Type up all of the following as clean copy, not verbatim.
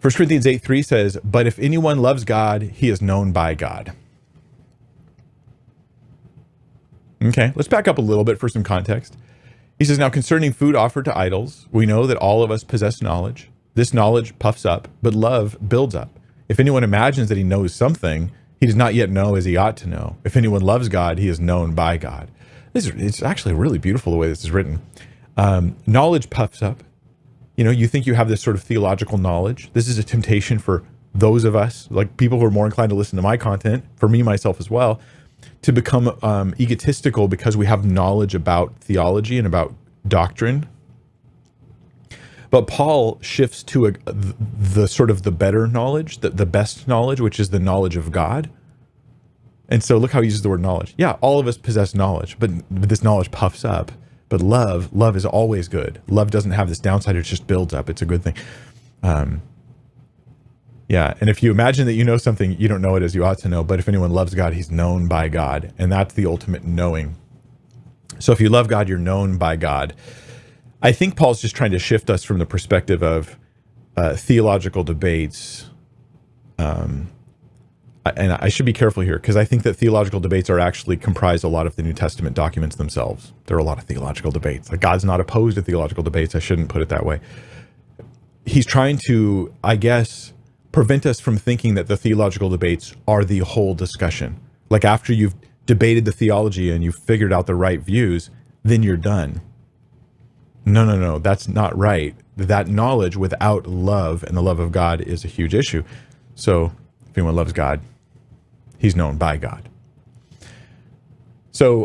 1 Corinthians 8:3 says, but if anyone loves God, he is known by God. Okay, let's back up a little bit for some context. He says, now concerning food offered to idols, we know that all of us possess knowledge. This knowledge puffs up, but love builds up. If anyone imagines that he knows something, he does not yet know as he ought to know. If anyone loves God, he is known by God. It's actually really beautiful the way this is written. Knowledge puffs up. You know, you think you have this sort of theological knowledge. This is a temptation for those of us, like people who are more inclined to listen to my content, for me, myself as well, to become egotistical because we have knowledge about theology and about doctrine. But Paul shifts to the sort of the better knowledge, the best knowledge, which is the knowledge of God. And so look how he uses the word knowledge. Yeah, all of us possess knowledge, but this knowledge puffs up. But love is always good. Love doesn't have this downside, it just builds up. It's a good thing. Yeah, and if you imagine that you know something, you don't know it as you ought to know. But if anyone loves God, he's known by God. And that's the ultimate knowing. So if you love God, you're known by God. I think Paul's just trying to shift us from the perspective of theological debates. And I should be careful here, because I think that theological debates are actually comprise a lot of the New Testament documents themselves. There are a lot of theological debates. Like, God's not opposed to theological debates. I shouldn't put it that way. He's trying to, I guess, prevent us from thinking that the theological debates are the whole discussion. Like, after you've debated the theology and you've figured out the right views, then you're done. No, that's not right. That knowledge without love and the love of God is a huge issue. So if anyone loves God, he's known by God. So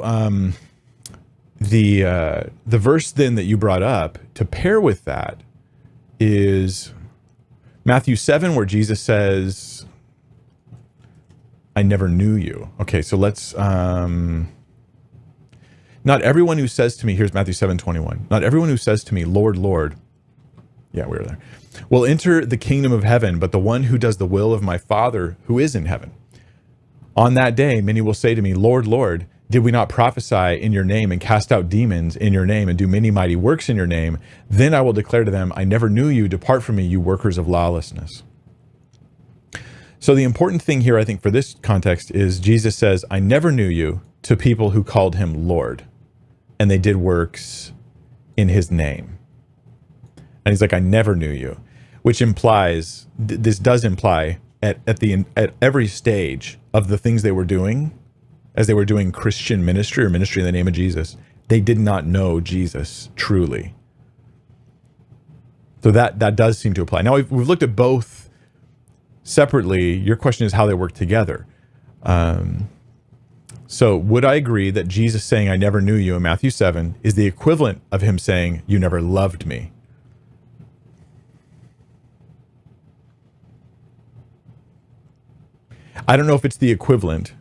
the verse then that you brought up to pair with that is Matthew 7, where Jesus says, I never knew you. Okay, so let's not everyone who says to me, here's Matthew 7:21. Not everyone who says to me, Lord, Lord, yeah, we were there, will enter the kingdom of heaven, but the one who does the will of my Father who is in heaven. On that day, many will say to me, Lord, Lord, did we not prophesy in your name and cast out demons in your name and do many mighty works in your name? Then I will declare to them, I never knew you. Depart from me, you workers of lawlessness. So the important thing here, I think, for this context is Jesus says, I never knew you, to people who called him Lord, and they did works in his name. And he's like, I never knew you, which implies, this does imply at every stage of the things they were doing, as they were doing Christian ministry or ministry in the name of Jesus, they did not know Jesus truly. So that does seem to apply. Now we've looked at both separately. Your question is how they work together. So would I agree that Jesus saying, I never knew you in Matthew 7 is the equivalent of him saying, you never loved me? I don't know if it's the equivalent.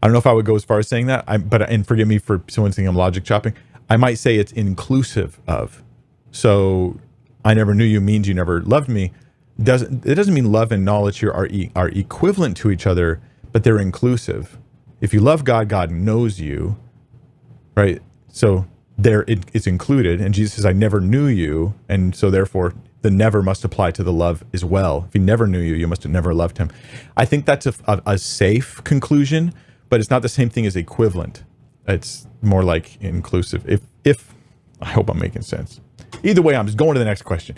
I don't know if I would go as far as saying that, and forgive me for someone saying I'm logic chopping. I might say it's inclusive of. So I never knew you means you never loved me. It doesn't mean love and knowledge here are equivalent to each other, but they're inclusive. If you love God, God knows you, right? So it's included, and Jesus says, I never knew you, and so therefore the never must apply to the love as well. If he never knew you, you must have never loved him. I think that's a safe conclusion, but it's not the same thing as equivalent. It's more like inclusive. If I hope I'm making sense. Either way, I'm just going to the next question.